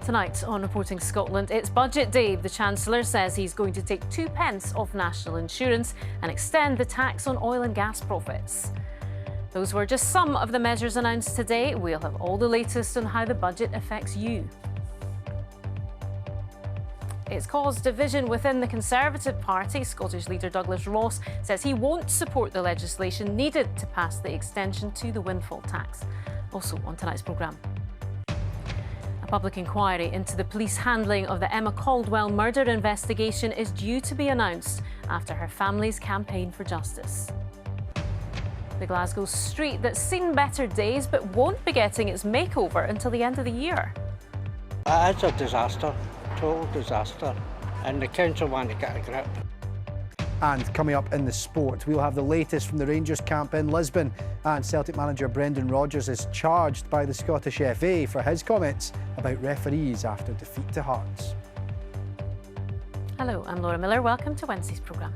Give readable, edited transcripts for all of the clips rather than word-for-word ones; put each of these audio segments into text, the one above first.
Tonight on Reporting Scotland, it's budget day. The Chancellor says he's going to take 2 pence off national insurance and extend the tax on oil and gas profits. Those were just some of the measures announced today. We'll have all the latest on how the budget affects you. It's caused division within the Conservative Party. Scottish leader Douglas Ross says he won't support the legislation needed to pass the extension to the windfall tax. Also on tonight's programme. A public inquiry into the police handling of the Emma Caldwell murder investigation is due to be announced after her family's campaign for justice. The Glasgow street that's seen better days but won't be getting its makeover until the end of the year. It's a disaster, total disaster, and the council want to get a grip. And coming up in the sport, we'll have the latest from the Rangers camp in Lisbon, and Celtic manager Brendan Rodgers is charged by the Scottish FA for his comments about referees after defeat to Hearts. Hello, I'm Laura Miller. Welcome to Wednesday's programme.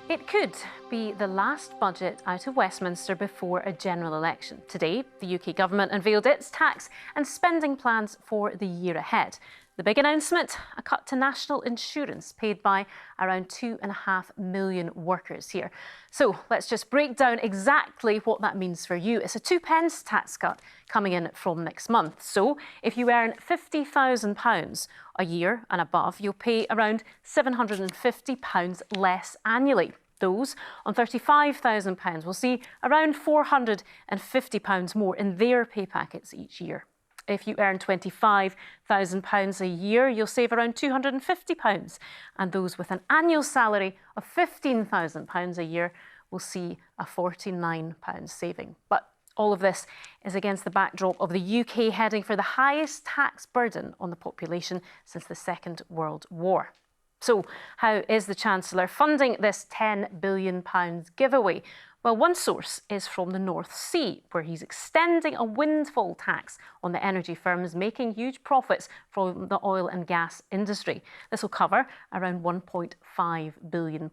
It could be the last budget out of Westminster before a general election. Today, the UK government unveiled its tax and spending plans for the year ahead. The big announcement, a cut to national insurance paid by around 2.5 million workers here. So let's just break down exactly what that means for you. It's a 2 pence tax cut coming in from next month. So if you earn £50,000 a year and above, you'll pay around £750 less annually. Those on £35,000 will see around £450 more in their pay packets each year. If you earn £25,000 a year, you'll save around £250. And those with an annual salary of £15,000 a year will see a £49 saving. But all of this is against the backdrop of the UK heading for the highest tax burden on the population since the Second World War. So how is the Chancellor funding this £10 billion giveaway? Well, one source is from the North Sea, where he's extending a windfall tax on the energy firms making huge profits from the oil and gas industry. This will cover around £1.5 billion.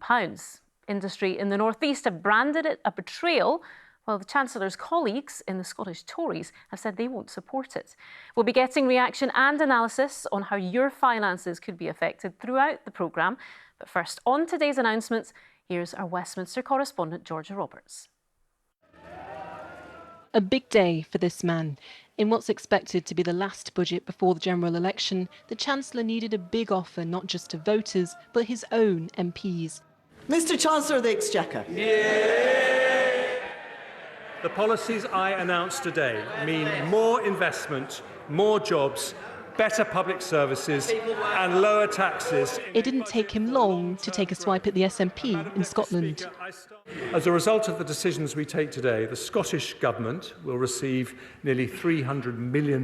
Industry in the North East have branded it a betrayal, while the Chancellor's colleagues in the Scottish Tories have said they won't support it. We'll be getting reaction and analysis on how your finances could be affected throughout the programme. But first, on today's announcements, here's our Westminster correspondent, Georgia Roberts. A big day for this man. In what's expected to be the last budget before the general election, the Chancellor needed a big offer not just to voters, but his own MPs. Mr Chancellor of the Exchequer. The policies I announced today mean more investment, more jobs, better public services and lower taxes. It didn't take him long to take a swipe at the SNP in Scotland. As a result of the decisions we take today, the Scottish Government will receive nearly £300 million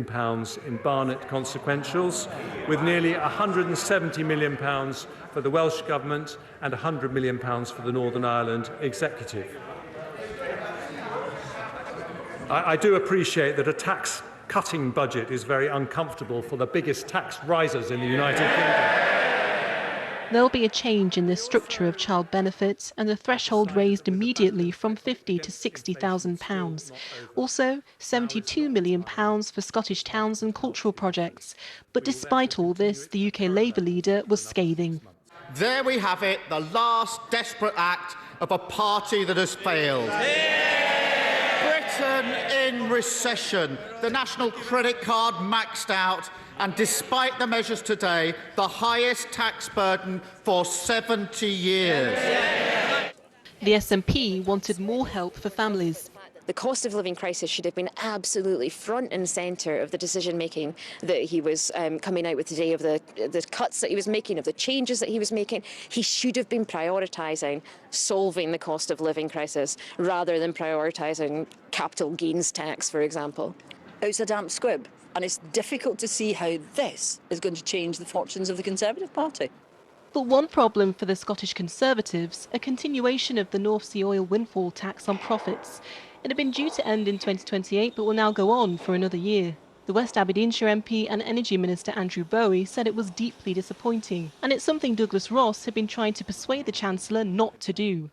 in Barnett consequentials, with nearly £170 million for the Welsh Government and £100 million for the Northern Ireland Executive. I do appreciate that a tax-cutting budget is very uncomfortable for the biggest tax risers in the United Kingdom. There'll be a change in the structure of child benefits and the threshold raised immediately from £50,000 to £60,000. Also, £72 million for Scottish towns and cultural projects. But despite all this, the UK Labour leader was scathing. There we have it, the last desperate act of a party that has failed. Britain in recession, the national credit card maxed out, and despite the measures today, the highest tax burden for 70 years. The SNP wanted more help for families. The cost of living crisis should have been absolutely front and centre of the decision-making that he was coming out with today, of the cuts that he was making, of the changes that he was making. He should have been prioritising solving the cost of living crisis rather than prioritising capital gains tax, for example. It's a damp squib, and it's difficult to see how this is going to change the fortunes of the Conservative Party. But one problem for the Scottish Conservatives, a continuation of the North Sea oil windfall tax on profits. It had been due to end in 2028, but will now go on for another year. The West Aberdeenshire MP and Energy Minister Andrew Bowie said it was deeply disappointing, and it's something Douglas Ross had been trying to persuade the Chancellor not to do.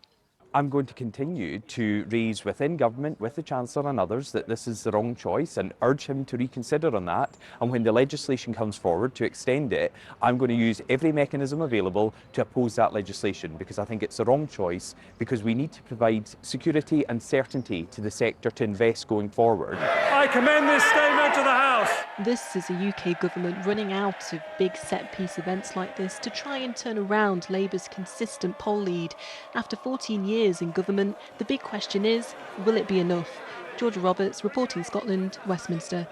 I'm going to continue to raise within government, with the Chancellor and others, that this is the wrong choice and urge him to reconsider on that. And when the legislation comes forward to extend it, I'm going to use every mechanism available to oppose that legislation, because I think it's the wrong choice, because we need to provide security and certainty to the sector to invest going forward. I commend this statement to the House. This is a UK government running out of big set-piece events like this to try and turn around Labour's consistent poll lead. After 14 years in government, the big question is, will it be enough? Georgia Roberts, reporting Scotland, Westminster.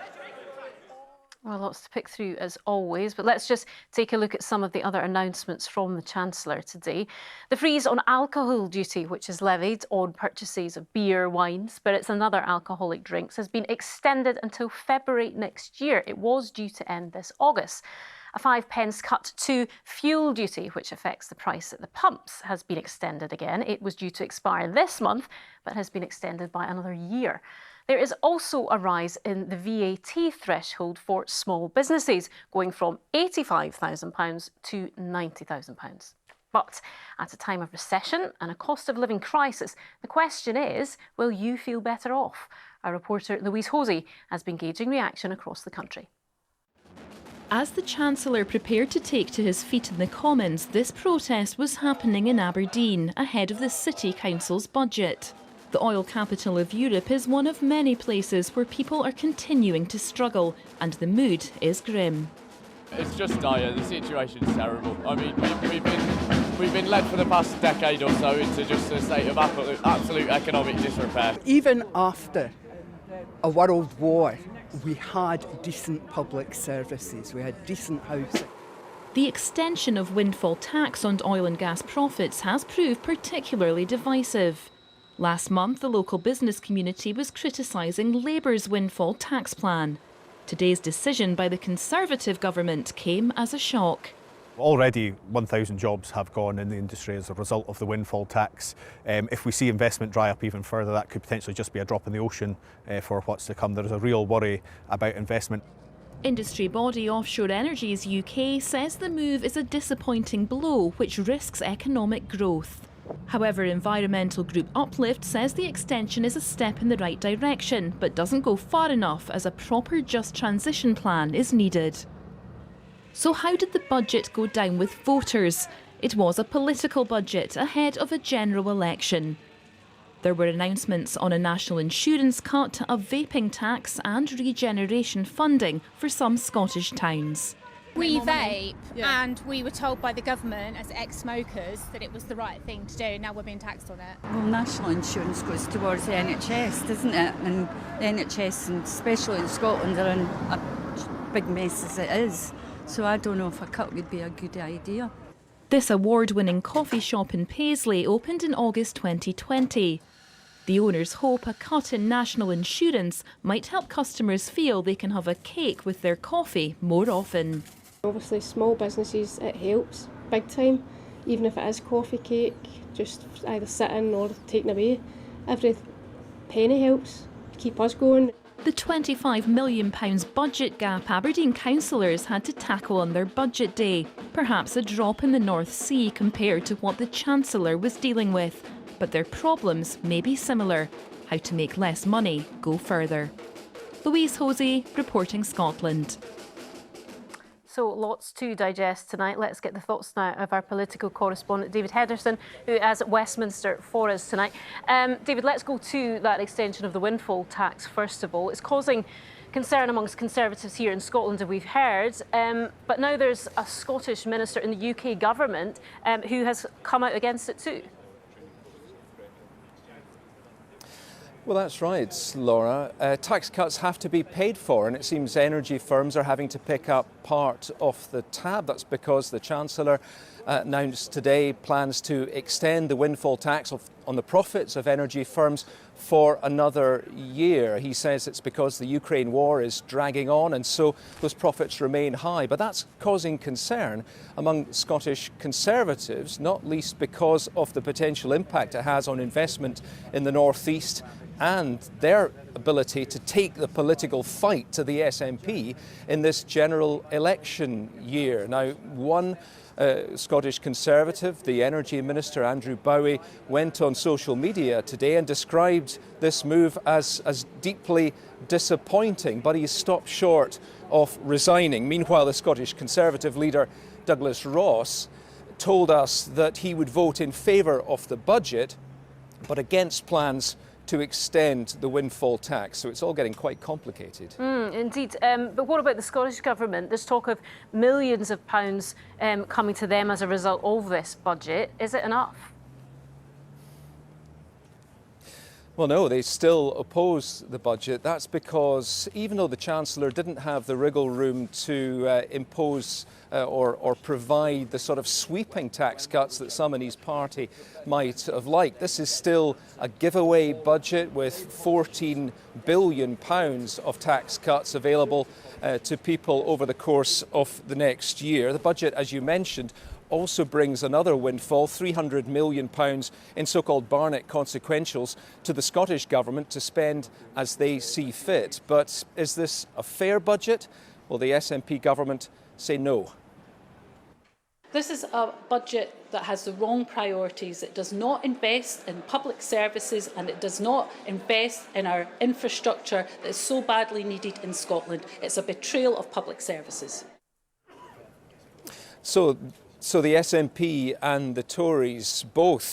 Well, lots to pick through as always, but let's just take a look at some of the other announcements from the Chancellor today. The freeze on alcohol duty, which is levied on purchases of beer, wine, spirits and other alcoholic drinks, has been extended until February next year. It was due to end this August. A 5p cut to fuel duty, which affects the price at the pumps, has been extended again. It was due to expire this month, but has been extended by another year. There is also a rise in the VAT threshold for small businesses, going from £85,000 to £90,000. But at a time of recession and a cost of living crisis, the question is, will you feel better off? Our reporter Louise Hosey has been gauging reaction across the country. As the Chancellor prepared to take to his feet in the Commons, this protest was happening in Aberdeen ahead of the City Council's budget. The oil capital of Europe is one of many places where people are continuing to struggle, and the mood is grim. It's just dire. The situation's terrible. I mean, we've been led for the past decade or so into just a state of absolute economic disrepair. Even after a world war, we had decent public services, we had decent housing. The extension of windfall tax on oil and gas profits has proved particularly divisive. Last month, the local business community was criticising Labour's windfall tax plan. Today's decision by the Conservative government came as a shock. Already 1,000 jobs have gone in the industry as a result of the windfall tax. If we see investment dry up even further, that could potentially just be a drop in the ocean for what's to come. There is a real worry about investment. Industry body Offshore Energies UK says the move is a disappointing blow which risks economic growth. However, environmental group Uplift says the extension is a step in the right direction, but doesn't go far enough as a proper just transition plan is needed. So how did the budget go down with voters? It was a political budget ahead of a general election. There were announcements on a national insurance cut, a vaping tax and regeneration funding for some Scottish towns. We vape, and we were told by the government as ex-smokers that it was the right thing to do. Now we're being taxed on it. Well, national insurance goes towards the NHS, doesn't it? And the NHS, and especially in Scotland, are in a big mess as it is. So I don't know if a cut would be a good idea. This award-winning coffee shop in Paisley opened in August 2020. The owners hope a cut in national insurance might help customers feel they can have a cake with their coffee more often. Obviously small businesses, it helps big time, even if it is coffee, cake, just either sitting or taken away. Every penny helps keep us going. The £25 million budget gap Aberdeen councillors had to tackle on their budget day, perhaps a drop in the North Sea compared to what the Chancellor was dealing with. But their problems may be similar. How to make less money go further. Louise Hosey, reporting Scotland. So lots to digest tonight. Let's get the thoughts now of our political correspondent David Henderson, who is at Westminster for us tonight. David, let's go to that extension of the windfall tax first of all. It's causing concern amongst Conservatives here in Scotland, as we've heard, but now there's a Scottish minister in the UK government who has come out against it too. Well, that's right, Laura. Tax cuts have to be paid for, and it seems energy firms are having to pick up part of the tab. That's because the Chancellor announced today plans to extend the windfall tax on the profits of energy firms for another year. He says it's because the Ukraine war is dragging on and so those profits remain high. But that's causing concern among Scottish Conservatives, not least because of the potential impact it has on investment in the North East and their ability to take the political fight to the SNP in this general election year. Now, one Scottish Conservative, the Energy Minister Andrew Bowie, went on social media today and described this move as deeply disappointing, but he's stopped short of resigning. Meanwhile, the Scottish Conservative leader Douglas Ross told us that he would vote in favour of the budget, but against plans to extend the windfall tax. So it's all getting quite complicated. Indeed. But what about the Scottish Government? There's talk of millions of pounds coming to them as a result of this budget. Is it enough? Well, no, they still oppose the budget. That's because even though the Chancellor didn't have the wriggle room to impose or provide the sort of sweeping tax cuts that some in his party might have liked, this is still a giveaway budget with £14 billion of tax cuts available to people over the course of the next year. The budget, as you mentioned, also brings another windfall, £300 million in so-called Barnett consequentials to the Scottish Government to spend as they see fit. But is this a fair budget? Well, the SNP government say no. This is a budget that has the wrong priorities. It does not invest in public services and it does not invest in our infrastructure that is so badly needed in Scotland. It's a betrayal of public services. So the SNP and the Tories both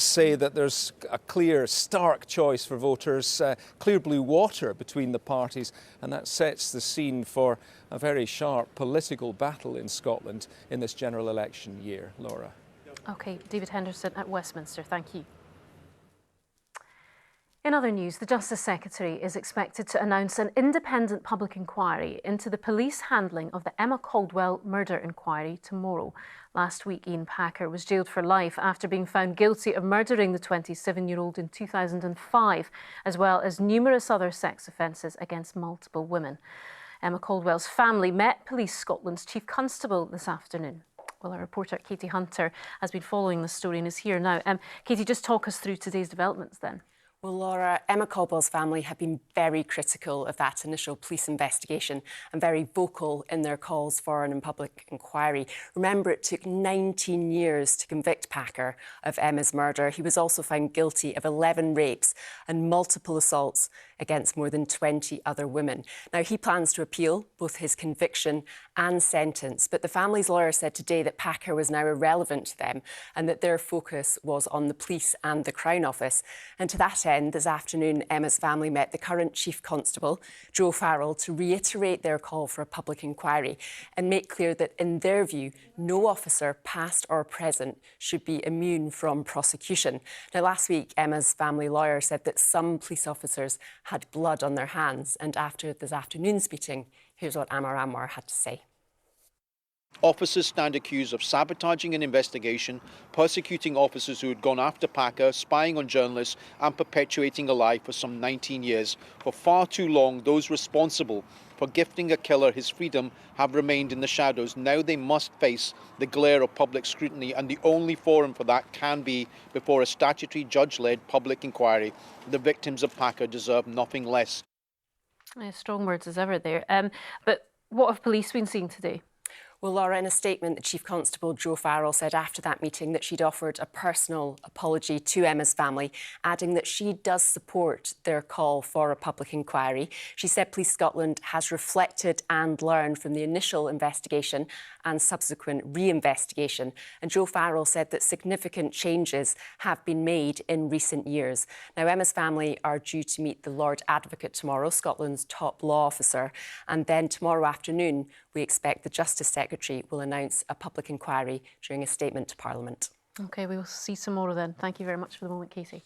say that there's a clear, stark choice for voters, clear blue water between the parties, and that sets the scene for a very sharp political battle in Scotland in this general election year. Laura. OK, David Henderson at Westminster, thank you. In other news, the Justice Secretary is expected to announce an independent public inquiry into the police handling of the Emma Caldwell murder inquiry tomorrow. Last week, Ian Packer was jailed for life after being found guilty of murdering the 27-year-old in 2005, as well as numerous other sex offences against multiple women. Emma Caldwell's family met Police Scotland's Chief Constable this afternoon. Well, our reporter Katie Hunter has been following the story and is here now. Katie, just talk us through today's developments then. Well, Laura, Emma Caldwell's family have been very critical of that initial police investigation and very vocal in their calls for an public inquiry. Remember, it took 19 years to convict Packer of Emma's murder. He was also found guilty of 11 rapes and multiple assaults against more than 20 other women. Now, he plans to appeal both his conviction and sentence, but the family's lawyer said today that Packer was now irrelevant to them and that their focus was on the police and the Crown Office. And to that end, this afternoon, Emma's family met the current Chief Constable, Joe Farrell, to reiterate their call for a public inquiry and make clear that, in their view, no officer, past or present, should be immune from prosecution. Now, last week, Emma's family lawyer said that some police officers had blood on their hands, and after this afternoon's meeting, here's what Amar Anwar had to say. Officers stand accused of sabotaging an investigation, persecuting officers who had gone after Packer, spying on journalists and perpetuating a lie for some 19 years. For far too long, those responsible for gifting a killer his freedom have remained in the shadows. Now they must face the glare of public scrutiny, and the only forum for that can be before a statutory judge-led public inquiry. The victims of Packer deserve nothing less. Strong words as ever there. But what have police been seeing today? Well, Laura, in a statement, the Chief Constable, Joe Farrell, said after that meeting that she'd offered a personal apology to Emma's family, adding that she does support their call for a public inquiry. She said Police Scotland has reflected and learned from the initial investigation and subsequent re-investigation. And Joe Farrell said that significant changes have been made in recent years. Now, Emma's family are due to meet the Lord Advocate tomorrow, Scotland's top law officer. And then tomorrow afternoon, we expect the Justice Secretary will announce a public inquiry during a statement to Parliament. OK, we will see tomorrow then. Thank you very much for the moment, Katie.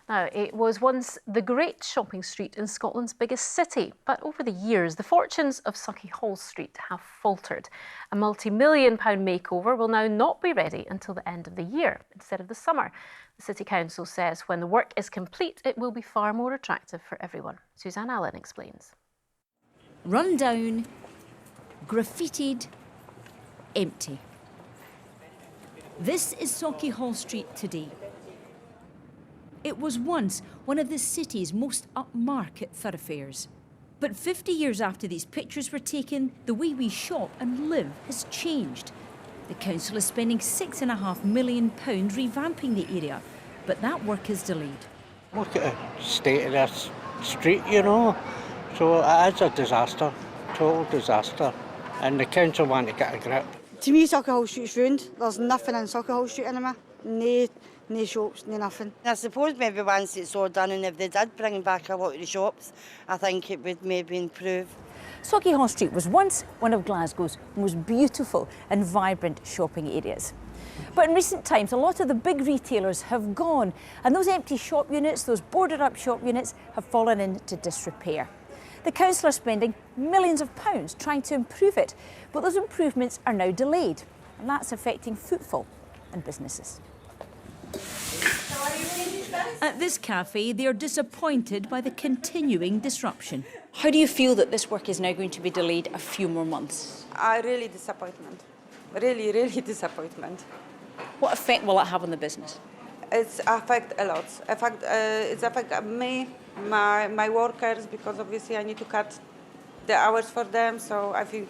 Now, it was once the great shopping street in Scotland's biggest city, but over the years, the fortunes of Sauchiehall Street have faltered. A multi-million-pound makeover will now not be ready until the end of the year, instead of the summer. The City Council says when the work is complete, it will be far more attractive for everyone. Suzanne Allen explains. Run down, graffitied, empty. This is Sauchiehall Street today. It was once one of the city's most upmarket thoroughfares. But 50 years after these pictures were taken, the way we shop and live has changed. The council is spending £6.5 million revamping the area, but that work is delayed. Look at the state of this street, you know. So it is a disaster, total disaster. And the council want to get a grip. To me, Sauchiehall Street's ruined. There's nothing in Sauchiehall Street anymore. No shops, no nothing. I suppose maybe once it's all done and if they did bring back a lot of the shops, I think it would maybe improve. Sauchiehall Street was once one of Glasgow's most beautiful and vibrant shopping areas. But in recent times, a lot of the big retailers have gone, and those empty shop units, those boarded up shop units, have fallen into disrepair. The council are spending millions of pounds trying to improve it, but those improvements are now delayed, and that's affecting footfall and businesses. At this cafe, they are disappointed by the continuing disruption. How do you feel that this work is now going to be delayed a few more months? Really disappointment. Really disappointment. What effect will it have on the business? It's affect a lot. It's affect me, my workers, because obviously I need to cut the hours for them. So I think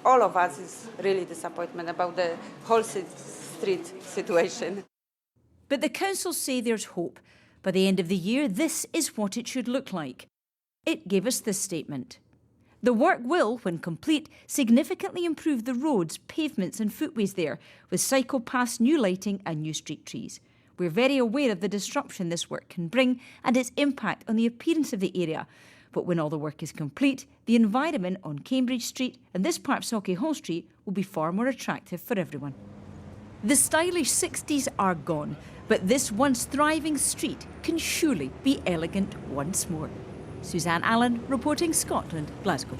all of us is really disappointment about the whole street situation. But the council say there's hope. By the end of the year, this is what it should look like. It gave us this statement. The work will, when complete, significantly improve the roads, pavements and footways there, with cycle paths, new lighting and new street trees. We're very aware of the disruption this work can bring and its impact on the appearance of the area. But when all the work is complete, the environment on Cambridge Street and this part of Sauchiehall Street will be far more attractive for everyone. The stylish 60s are gone, but this once thriving street can surely be elegant once more. Suzanne Allen, reporting Scotland, Glasgow.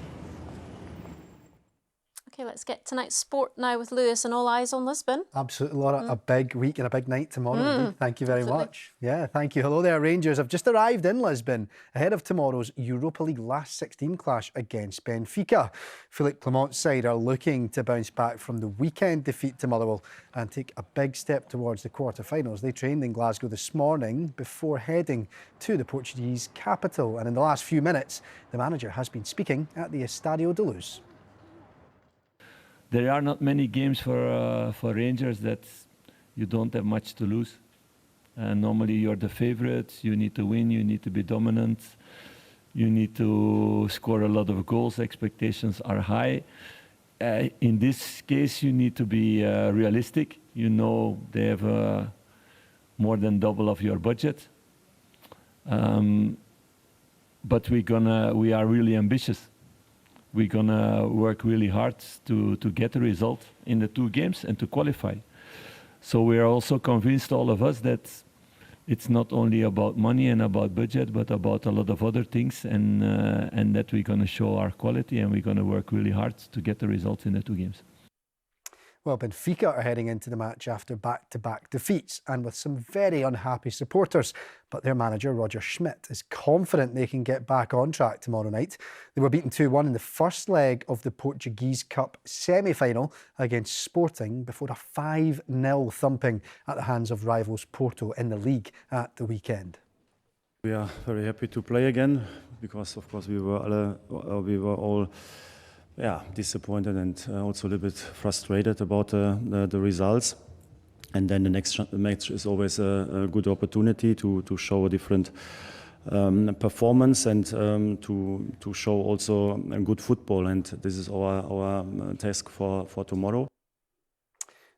OK, let's get tonight's sport now with Lewis and all eyes on Lisbon. Absolutely, Laura. A big week and a big night tomorrow. Thank you very much. Yeah, thank you. Hello there, Rangers have just arrived in Lisbon ahead of tomorrow's Europa League last 16 clash against Benfica. Philippe Clement's side are looking to bounce back from the weekend defeat to Motherwell and take a big step towards the quarter-finals. They trained in Glasgow this morning before heading to the Portuguese capital. And in the last few minutes, the manager has been speaking at the Estádio da Luz. There are not many games for Rangers that you don't have much to lose. Normally you're the favourites, you need to win, you need to be dominant, you need to score a lot of goals, expectations are high. In this case you need to be realistic. You know they have more than double of your budget. But we are really ambitious. We're going to work really hard to get a result in the two games and to qualify. So we're also convinced, all of us, that it's not only about money and about budget, but about a lot of other things, and that we're going to show our quality and we're going to work really hard to get the results in the two games. Well, Benfica are heading into the match after back-to-back defeats and with some very unhappy supporters. But their manager, Roger Schmidt, is confident they can get back on track tomorrow night. They were beaten 2-1 in the first leg of the Portuguese Cup semi-final against Sporting before a 5-0 thumping at the hands of rivals Porto in the league at the weekend. We are very happy to play again because, of course, we were all disappointed and also a little bit frustrated about the results. And then the next match is always a good opportunity to show a different performance and to show also a good football. And this is our task for tomorrow.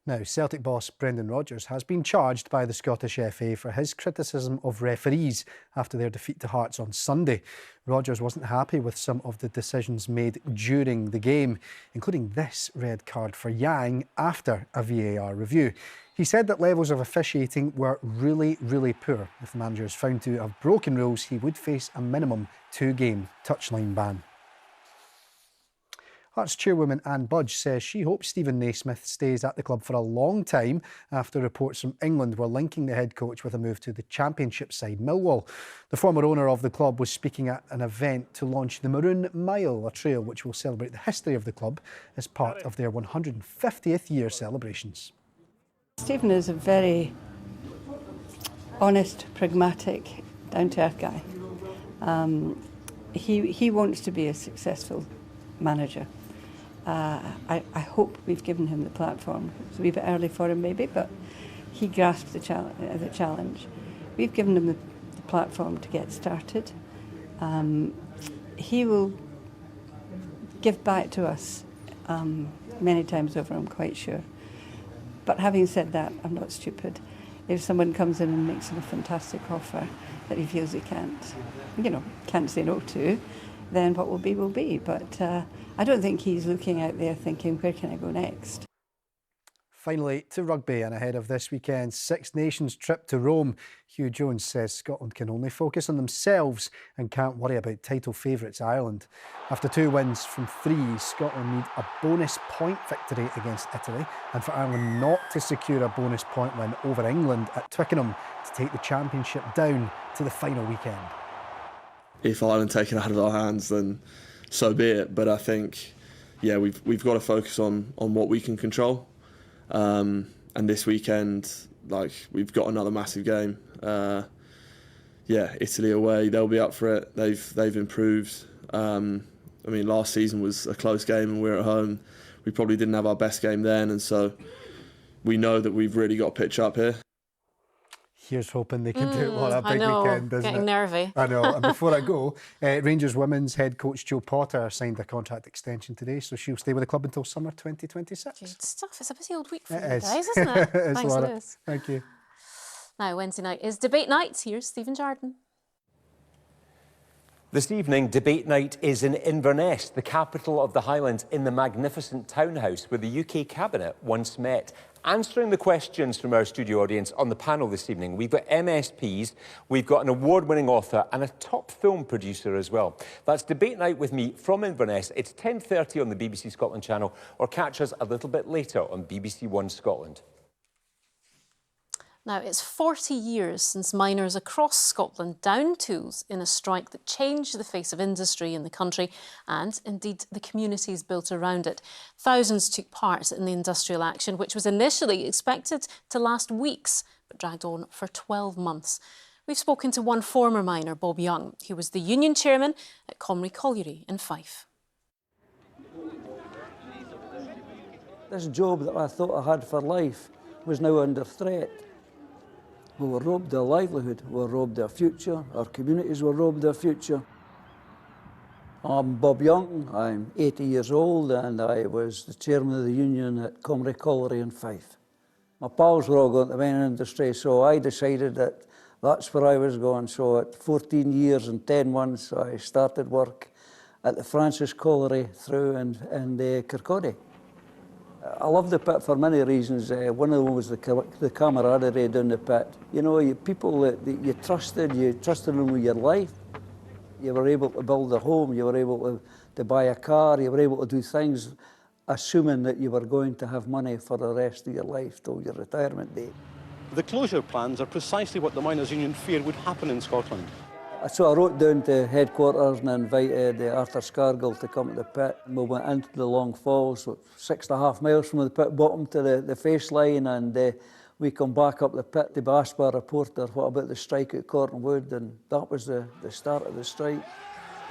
Now, Celtic boss Brendan Rodgers has been charged by the Scottish FA for his criticism of referees after their defeat to Hearts on Sunday. Rodgers wasn't happy with some of the decisions made during the game, including this red card for Yang after a VAR review. He said that levels of officiating were really poor. If the manager is found to have broken rules, he would face a minimum 2-game touchline ban. Hearts chairwoman Anne Budge says she hopes Stephen Naismith stays at the club for a long time after reports from England were linking the head coach with a move to the Championship side Millwall. The former owner of the club was speaking at an event to launch the Maroon Mile, a trail which will celebrate the history of the club as part of their 150th year celebrations. Stephen is a very honest, pragmatic, down-to-earth guy. He wants to be a successful manager. I hope we've given him the platform. It's a wee bit early for him maybe, but he grasped the challenge. We've given him the platform to get started. He will give back to us many times over, I'm quite sure. But having said that, I'm not stupid. If someone comes in and makes him a fantastic offer that he feels he can't say no to, then what will be will be. But I don't think he's looking out there thinking, where can I go next? Finally, to rugby, and ahead of this weekend's Six Nations trip to Rome, Hugh Jones says Scotland can only focus on themselves and can't worry about title favourites Ireland. After 2 wins from 3, Scotland need a bonus point victory against Italy, and for Ireland not to secure a bonus point win over England at Twickenham to take the championship down to the final weekend. If Ireland take it out of our hands, then so be it. But I think, yeah, we've got to focus on what we can control. And this weekend, we've got another massive game. Italy away, they'll be up for it. They've improved. Last season was a close game and we're at home. We probably didn't have our best game then, and so we know that we've really got to pitch up here. Here's hoping they can do it on a big weekend, isn't it? Getting nervy. I know. And before I go, Rangers women's head coach Jo Potter signed a contract extension today, so she'll stay with the club until summer 2026. Good stuff. It's a busy old week for you It is. guys, isn't it? It is, Thanks, Laura. Lewis. Thank you. Now, Wednesday night is debate night. Here's Stephen Jardine. This evening, debate night is in Inverness, the capital of the Highlands, in the magnificent townhouse where the UK Cabinet once met. Answering the questions from our studio audience on the panel this evening, we've got MSPs, we've got an award-winning author and a top film producer as well. That's debate night with me from Inverness. It's 10:30 on the BBC Scotland channel, or catch us a little bit later on BBC One Scotland. Now, it's 40 years since miners across Scotland downed tools in a strike that changed the face of industry in the country and, indeed, the communities built around it. Thousands took part in the industrial action, which was initially expected to last weeks, but dragged on for 12 months. We've spoken to one former miner, Bob Young, who was the union chairman at Comrie Colliery in Fife. This job that I thought I had for life was now under threat. We were robbed their livelihood, we were robbed their future, our communities were robbed their future. I'm Bob Young, I'm 80 years old and I was the chairman of the union at Comrie Colliery in Fife. My pals were all going to the mining industry, so I decided that that's where I was going. So at 14 years and 10 months I started work at the Francis Colliery through in Kirkcaldy. I love the pit for many reasons. One of them was the camaraderie down the pit. You know, people that you trusted them with your life. You were able to build a home, you were able to buy a car, you were able to do things assuming that you were going to have money for the rest of your life till your retirement date. The closure plans are precisely what the Miners' Union feared would happen in Scotland. So I wrote down to headquarters and invited Arthur Scargill to come to the pit. We went into the Long Falls, 6.5 miles from the pit bottom to the face line, and we come back up the pit to be asked by a reporter what about the strike at Cortonwood, and that was the start of the strike.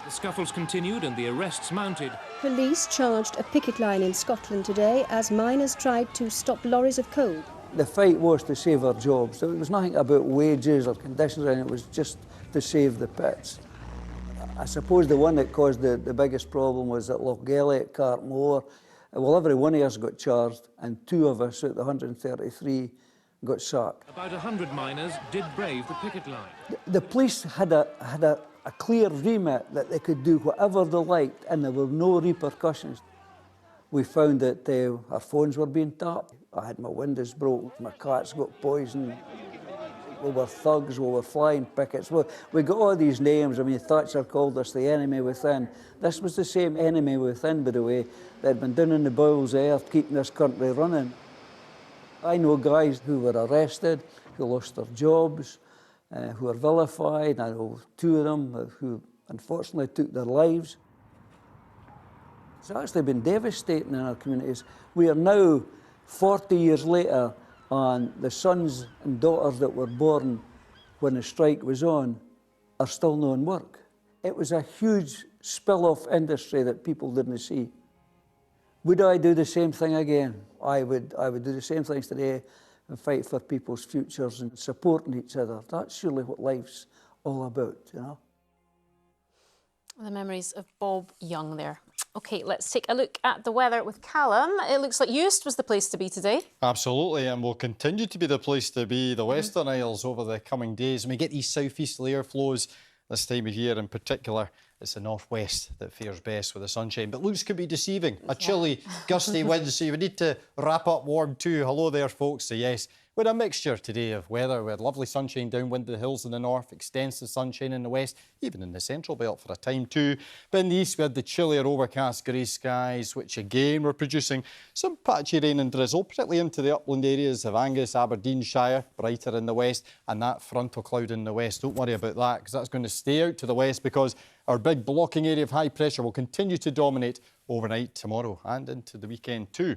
The scuffles continued and the arrests mounted. Police charged a picket line in Scotland today as miners tried to stop lorries of coal. The fight was to save our jobs. It was nothing about wages or conditions, and it was just to save the pits. I suppose the one that caused the biggest problem was at Lochgelly at Cartmore. Well, every one of us got charged, and 2 of us out of the 133 got sacked. About 100 miners did brave the picket line. The police had a clear remit that they could do whatever they liked, and there were no repercussions. We found that our phones were being tapped. I had my windows broke, my cats got poisoned. We were thugs, we were flying pickets. We got all these names. I mean, Thatcher called us the enemy within. This was the same enemy within, by the way, that had been down in the bowels of earth, keeping this country running. I know guys who were arrested, who lost their jobs, who were vilified. I know 2 of them who unfortunately took their lives. It's actually been devastating in our communities. We are now, 40 years later, and the sons and daughters that were born when the strike was on are still not in work. It was a huge spill-off industry that people didn't see. Would I do the same thing again? I would do the same things today and fight for people's futures and supporting each other. That's surely what life's all about, you know. The memories of Bob Young there. OK, let's take a look at the weather with Callum. It looks like Eust was the place to be today. Absolutely, and will continue to be the place to be, the Western Isles, over the coming days. And we get these southeasterly airflows this time of year in particular. It's the northwest that fares best with the sunshine, but looks could be deceiving. A chilly, gusty wind, so you need to wrap up warm too. Hello there, folks. So yes, we had a mixture today of weather. We had lovely sunshine downwind the hills in the north, extensive sunshine in the west, even in the central belt for a time too. But in the east, we had the chillier, overcast grey skies, which again were producing some patchy rain and drizzle, particularly into the upland areas of Angus, Aberdeenshire, brighter in the west, and that frontal cloud in the west. Don't worry about that, because that's going to stay out to the west, because our big blocking area of high pressure will continue to dominate overnight tomorrow and into the weekend too.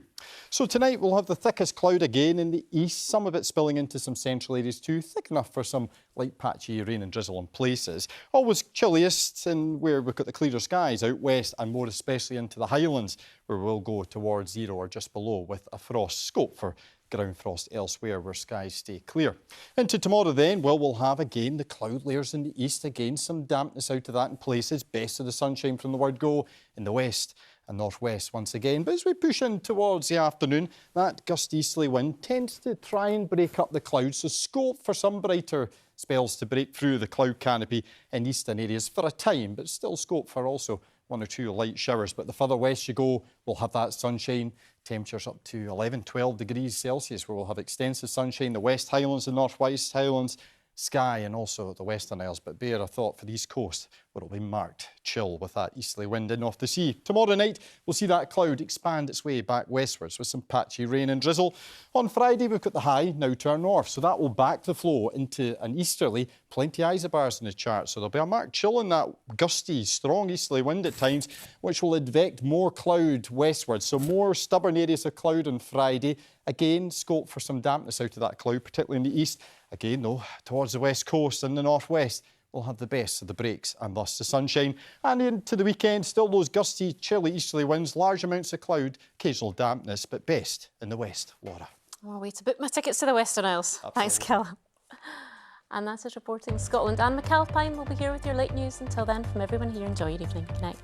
So tonight we'll have the thickest cloud again in the east, some of it spilling into some central areas too, thick enough for some light patchy rain and drizzle in places. Always chilliest in where we've got the clearer skies out west, and more especially into the Highlands, where we'll go towards 0 or just below, with a frost scope for ground frost elsewhere where skies stay clear. Into tomorrow then, well, we'll have again the cloud layers in the east, again some dampness out of that in places, best of the sunshine from the word go in the west and northwest once again. But as we push in towards the afternoon, that gusty easterly wind tends to try and break up the clouds, so scope for some brighter spells to break through the cloud canopy in eastern areas for a time, but still scope for also 1 or 2 light showers. But the further west you go, we'll have that sunshine. Temperatures up to 11, 12 degrees Celsius, where we'll have extensive sunshine, the West Highlands, the North West Highlands, sky, and also the Western Isles. But bear a thought for the East Coast, where it'll be marked chill with that easterly wind in off the sea. Tomorrow night, we'll see that cloud expand its way back westwards with some patchy rain and drizzle. On Friday, we've got the high now to our north, so that will back the flow into an easterly, plenty isobars in the chart. So there'll be a marked chill in that gusty, strong easterly wind at times, which will advect more cloud westwards. So more stubborn areas of cloud on Friday. Again, scope for some dampness out of that cloud, particularly in the east. Again, though, towards the west coast and the northwest, we'll have the best of the breaks and thus the sunshine. And into the weekend, still those gusty, chilly easterly winds, large amounts of cloud, occasional dampness, but best in the west. Laura. Oh, wait to book my tickets to the Western Isles. Absolutely. Thanks, Callum. And that's it reporting Scotland. Anne McAlpine will be here with your late news. Until then, from everyone here, enjoy your evening. Good night.